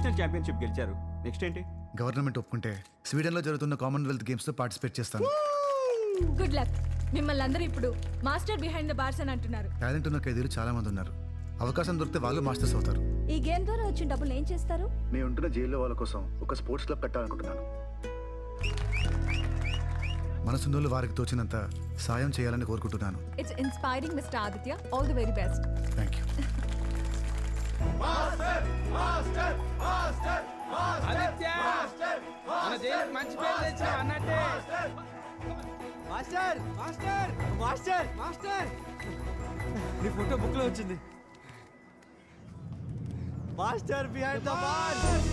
National championship గెలిచారు. Next ఏంటి? Government ఒప్పుకుంటే స్వీడన్లో జరుగుతున్న కామన్వెల్త్ గేమ్స్లో పార్టిసిపేట్ చేస్తాను. Good luck. మిమ్మల్ని అందరూ ఇప్పుడు మాస్టర్ బిహైండ్ ద బార్స్ అని అంటున్నారు. టాలెంట్ ఉన్న ఖైదీలు చాలా మంది ఉన్నారు. అవకాశం దొరికితే వాళ్ళు మాస్టర్స్ అవుతారు. ఈ గేమ్ ద్వారా వచ్చిన డబ్బులు ఏం చేస్తారు? నేను ఉంటున్న జైల్లో వాళ్ళ కోసం ఒక స్పోర్ట్స్ క్లబ్ కట్టాలనుకుంటున్నాను. మనసున్నోళ్ళు వారికి తోచినంత సాయం చేయాలని కోరుకుంటున్నాను. It's inspiring mister Aditya. All the very best. Thank you. మంచి పేరు తెచ్చా అన్నట్టే. మాస్టర్ మాస్టర్ మాస్టర్ మాస్టర్ నీ ఫోటో బుక్ లో వచ్చింది. Master behind the bars.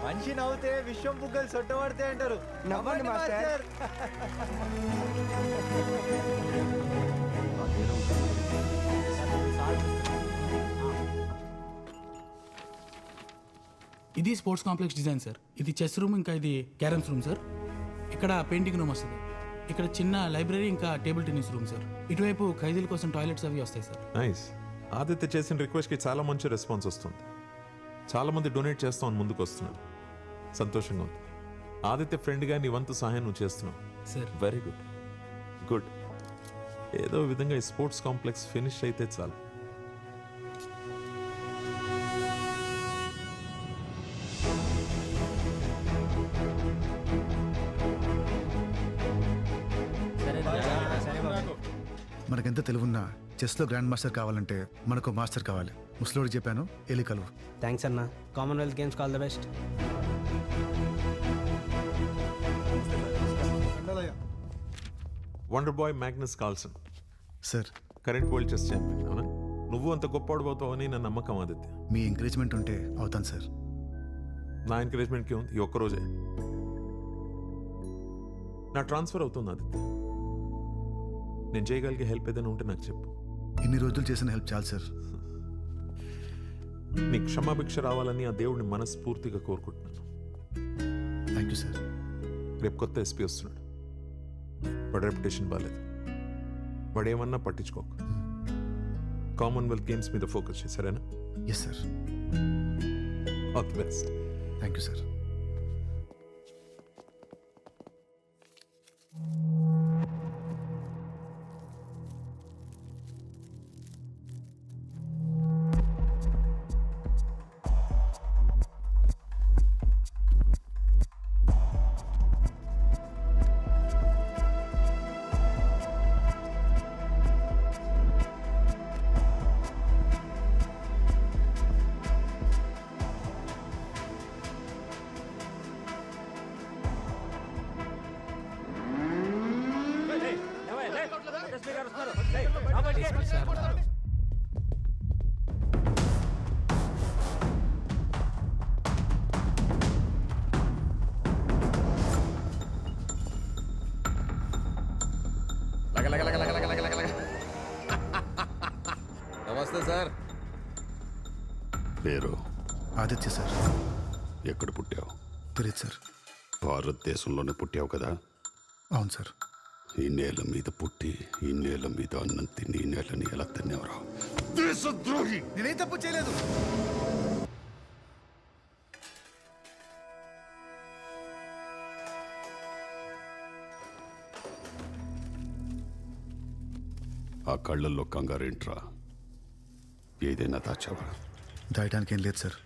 మనిషి నవ్వుతే విశ్వం బుగ్గలు సొట్టబడితే అంటారు. నవ్వండి మాస్టర్. ఇది స్పోర్ట్స్ కాంప్లెక్స్ డిజైన్ సార్. ఇది చెస్ రూమ్, ఇంకా ఇది క్యారమ్స్ రూమ్ సార్. ఇక్కడ పెయింటింగ్ రూమ్ వస్తుంది. ఇక్కడ చిన్న లైబ్రరీ, ఇంకా టేబుల్ టెన్నిస్ రూమ్ సార్. ఇటువైపు ఖైదీల కోసం టాయిలెట్స్ అవి వస్తాయి సార్. నైస్. ఆదిత్య చేసిన రిక్వెస్ట్కి చాలా మంచి రెస్పాన్స్ వస్తుంది. చాలా మంది డొనేట్ చేస్తామని ముందుకు వస్తున్నారు. సంతోషంగా ఉంది. ఆదిత్య ఫ్రెండ్గా నీ వంతు సహాయం నువ్వు చేస్తున్నావు సార్. Very good. గుడ్. ఏదో విధంగా ఈ స్పోర్ట్స్ కాంప్లెక్స్ ఫినిష్ అయితే చాలు. మనకెంత తెలివున్నా చెస్లో గ్రాండ్ మాస్టర్ కావాలంటే మనకు మాస్టర్ కావాలి. ముసలోడికి చెప్పాను, ఎలి కలువు. థ్యాంక్స్ అన్న. Commonwealth Games all the best. Wonder boy Magnus Carlsen sir, current world chess champion. అవునా? నువ్వు అంత గొప్పవాడు అవుతావని నా నమ్మకం ఆదిత్య. మీ ఎంకరేజ్మెంట్ ఉంటే అవుతాను సార్. నా ఎంకరేజ్మెంట్కి ఉంది ఈ ఒక్కరోజే. నా ట్రాన్స్ఫర్ అవుతుంది ఆదిత్య. నేను చేయగలిగే హెల్ప్ ఏదైనా ఉంటే నాకు చెప్పు. ఇన్ని రోజులు చేసిన హెల్ప్ చాలు సార్. నీ క్షమాభిక్ష రావాలని ఆ దేవుడిని మనస్ఫూర్తిగా కోరుకుంటున్నాను. Thank you sir. రేపు కొత్త ఎస్పీ వస్తున్నాడు. వాడి రెప్యుటేషన్ బాగాలేదు. వాడు ఏమన్నా పట్టించుకోకు. కామన్వెల్త్ గేమ్స్ మీద ఫోకస్ చేయి, సరేనా? Yes sir. All the best. Thank you sir. నమస్తే సార్. పేరు? ఆదిత్య సార్. ఎక్కడ పుట్టావు? తెలియదు సార్. భారతదేశంలోనే పుట్టావు కదా? అవును సార్. ఈ నేల మీద పుట్టి ఈ నేల మీద అన్నం తిని ఈ నేలని ఎలా తినేవరా దేశద్రోహి! నేనేం తప్పు చేయలేదు. ఆ కళ్ళల్లో కంగారేంట్రా? ఏదైనా దాచావా? దాయడానికి ఏం లేదు సార్.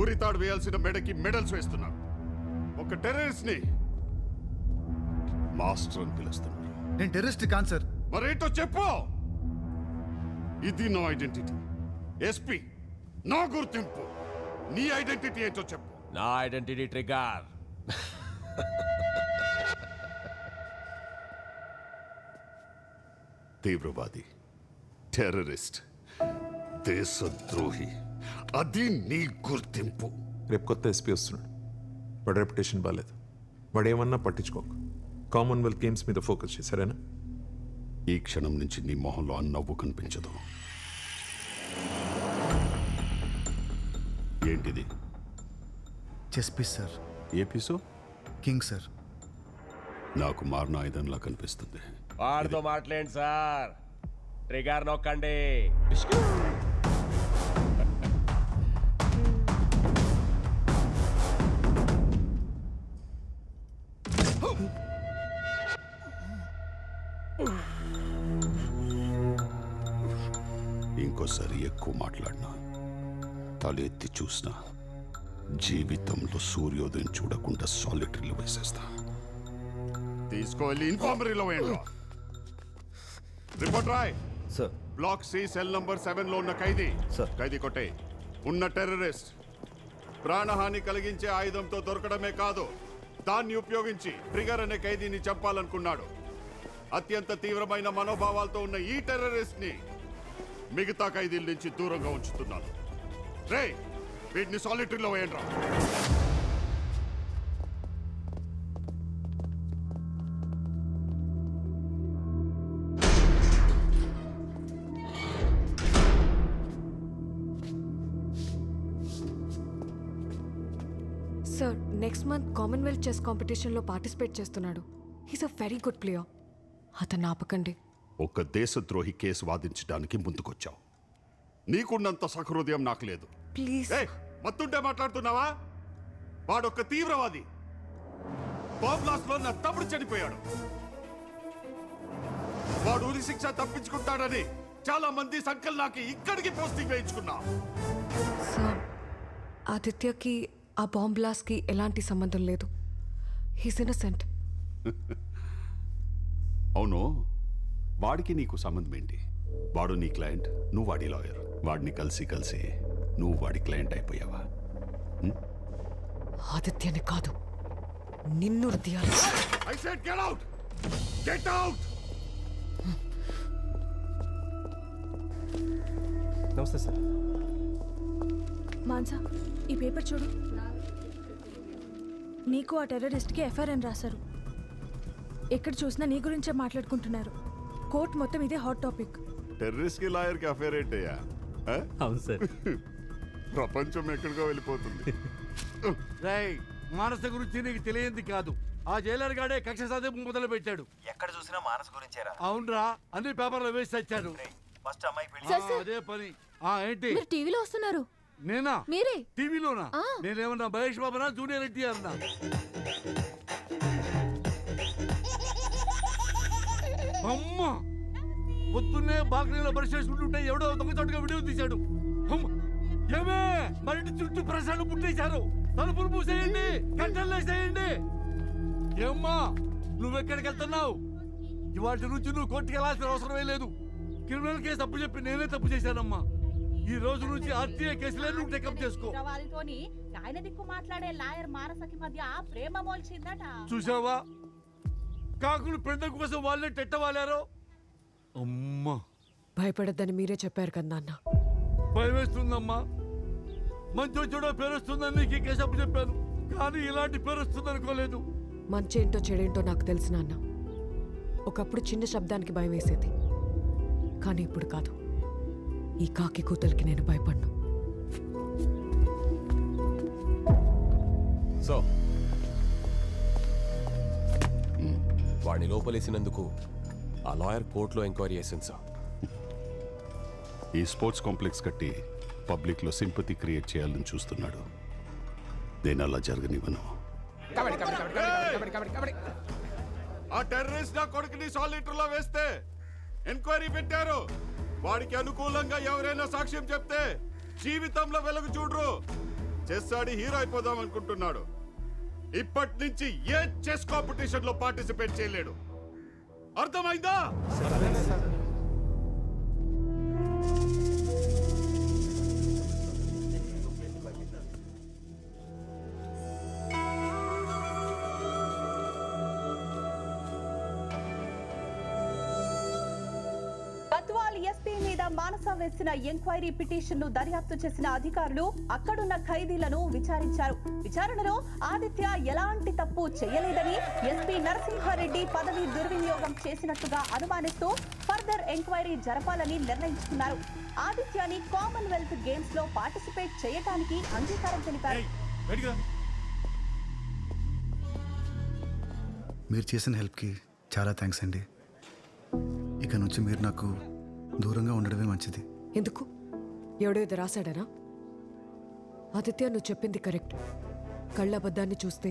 ఊరితాడు వేయాల్సిన మెడకి మెడల్స్ వేస్తున్నారు. ఒక టెర్రరిస్ట్ ని మాస్టర్ అని పిలుస్తున్నారు. నేను టెర్రరిస్ట్ కాను సార్. మరేంటో చెప్పు. ఇది నా ఐడెంటిటీ. ఎస్పీ, నా గుర్తింపు. నీ ఐడెంటిటీ ఏంటో చెప్పు. నా ఐడెంటిటీ ట్రిగర్. తీవ్రవాది, టెర్రరిస్ట్, దేశద్రోహి, అది నీ గుర్తింపు. రేపు కొత్త ఎస్పీ వస్తున్నాడు. వాడి రెప్యుటేషన్ బాగాలేదు. వాడు ఏమన్నా పట్టించుకోకు. కామన్వెల్త్ గేమ్స్ మీద ఫోకస్ చేశారేనా? ఈ క్షణం నుంచి నీ మొహంలో ఆ నవ్వు కనిపించదు. ఏంటిది? Chess piece sir. ఏ పీసు? King sir. నాకు మారిన ఆయుధంలా కనిపిస్తుంది. వాడితో మాట్లాడండి సార్. ట్రిగర్ నొక్కండి. ఇంకోసారి ఎక్కువ మాట్లాడినా, తలెత్తి చూసినా జీవితంలో సూర్యోదయం చూడకుండా సాలిటరీలో వేసేస్తా. తీసుకోవాలి. ఇన్ఫార్మరీలో వేయండి. రిపోర్ట్ రాయ్. Sir. Block C cell number 7 లో ఉన్న ఖైదీ. ఖైదీ కొట్టే. ఉన్న టెర్రరిస్ట్ ప్రాణహాని కలిగించే ఆయుధంతో దొరకడమే కాదు, దాన్ని ఉపయోగించి ట్రిగర్ అనే ఖైదీని చంపాలనుకున్నాడు. అత్యంత తీవ్రమైన మనోభావాలతో ఉన్న ఈ టెర్రరిస్ట్ ని మిగతా ఖైదీల నుంచి దూరంగా ఉంచుతున్నాను. రే, వీటిని సాలిటరీలో వేయండి రా. Sir, next month Commonwealth chess కాంపిటీషన్లో పార్టిసిపేట్ చేస్తున్నాడు. He's a very good player. అతన్ని ఆపకండి. ఒక దేశద్రోహి కేసు వాదించడానికి ముందుకొచ్చావు. నీకున్నంత సహృదయం నాకు లేదు. ప్లీజ్. మత్తుంటే మాట్లాడుతున్నావా? వాడొక్క తీవ్రవాది. బాంబ్ బ్లాస్ట్ లో నా తమ్ముడు చనిపోయాడు. వాడు ఉరి శిక్ష తప్పించుకుంటాడని చాలా మంది సంకల్ నాకు ఇక్కడికి పోస్టింగ్ వేయించుకున్నా. సార్, ఆదిత్యకి ఆ బాంబ్ బ్లాస్ట్కి ఎలాంటి సంబంధం లేదు. He's innocent. అవును, వాడికి నీకు సంబంధం ఏంటి? వాడు నీ క్లయింట్, నువ్వు వాడి లాయర్. వాడిని కలిసి కలిసి నువ్వు వాడి క్లయింట్ అయిపోయావా? ఆదిత్యని కాదు, నిన్ను తీయాలి. I said get out! Get out! నమస్తే సార్. మాన్సా, ఈ పేపర్ చూడు. నీకు ఆ టెర్రరిస్ట్కి ఎఫ్ఐఆర్ అని రాశారు. ఎక్కడ చూసినా నీ గురించే మాట్లాడుకుంటున్నారు. కోర్టు మొత్తం ఇదే హాట్ టాపిక్. టెర్రరిస్ట్ కి లాయర్ కి అఫేర్ ఏంటయ్యా? అవును సార్. ప్రపంచం ఎక్కడికో వెళ్ళిపోతుంది. మానస గురించి నీకు తెలియంది కాదు. ఆ జైలర్ గాడే కక్ష సాధింపు మొదలు పెట్టాడు. ఎక్కడ చూసినా మానస గురించేరా? అవునరా, అన్ని పేపర్లో వేసి తెచ్చాడు. ఫస్ట్ అమ్మాయి పెళ్లి. అదే పని. ఏంటి మీరు టీవీలో వస్తున్నారు? నేనా? మీరే టీవీలోనా? నేనేమన్నా మహేష్ బాబునా, జూనియర్ ఎన్టీఆర్ నా? అమ్మ, పొద్దున్నే బాల్కనీలో బ్రష్ చేసుకుంటుంటే ఎవడో దొంగచాటుగా వీడియో తీశాడు. ఏమే, మరి చుట్టూ ప్రశ్నలు పుట్టేశారు. తలుపులు మూసేయండి, కట్టెలు వేసేయండి. ఏమ్మా, నువ్వెక్కడికి వెళ్తున్నావు? ఇవాళ నుంచి నువ్వు కోర్టుకి వెళ్ళాల్సిన అవసరమే లేదు. క్రిమినల్ కేసు తప్పు చెప్పి నేనే తప్పు చేశానమ్మా. ఈ రోజు నుంచి ఆర్టీఐ కేసులే నువ్వు టేకప్ చేసుకో. ఆయన దిక్కు మాట్లాడే లాయర్ మానసకి మధ్య ప్రేమ మోల్చిందట. చూసావా, కాకులు పెండ కోసం వాళ్ళే టెట్టవాలారో. అమ్మా, భయపడద్దని మీరే చెప్పారు కదా నాన్న. భయం వేస్తుందమ్మా. మంచి చెడో పేరు వస్తుందని నీకు కేసు అప్పు చెప్పాను, కానీ ఇలాంటి పేరు వస్తుంది అనుకోలేదు. మంచేంటో చెడేంటో నాకు తెలుసు నాన్న. ఒకప్పుడు చిన్న శబ్దానికి భయం వేసేది, కానీ ఇప్పుడు కాదు. ఈ కాకి కూతలకి నేను భయపడ్ను. సో వాడిని లోపలేసినందుకు ఆ లాయర్ కోర్టులో ఎంక్వైరీ చేసింది సార్. ఈ స్పోర్ట్స్ కాంప్లెక్స్ కట్టి పబ్లిక్ లో సింపతి క్రియేట్ చేయాలని చూస్తున్నాడు. నేను అలా జరగనివ్వను. ఆ టెర్రరిస్ట్ నా కొడుకుని సాలిటరీలో వేస్తే ఎంక్వైరీ పెట్టారు. వాడికి అనుకూలంగా ఎవరైనా సాక్ష్యం చెప్తే జీవితంలో వెలుగు చూడరు. చెస్ ఆడి హీరో అయిపోదాం అనుకుంటున్నాడు. ఇప్పటి నుంచి ఏ చెస్ కాంపిటీషన్ లో పార్టిసిపేట్ చేయలేడు. అర్థమైందా? గద్వాల్ ఎస్పీ మీద మానస వేసిన ఎంక్వైరీ పిటిషన్ ను దర్యాప్తు చేసిన అధికారులు అక్కడున్న ఖైదీలను విచారించారు. విచారణలో ఆదిత్య ఎలాంటి తప్పు చేయలేదని, ఎస్పీ నరసింహారెడ్డి పదవి దుర్వినియోగం చేసినట్టుగా అనుమానిస్తూ ఫర్దర్ ఎంక్వైరీ జరపాలని నిర్ణయించుకున్నారు. ఆదిత్యని కామన్వెల్త్ గేమ్స్ లో పార్టిసిపేట్ చేయడానికి అంగీకారం తెలిపారు. మీరు చేసిన హెల్ప్కి చాలా థ్యాంక్స్ అండి. ఇక నుంచి మీరు నాకు దూరంగా ఉండడమే మంచిది. ఎందుకు? ఎవడో ఇది రాశాడనా? ఆదిత్య, నువ్వు చెప్పింది కరెక్ట్. కళ్ళబద్దాన్ని చూస్తే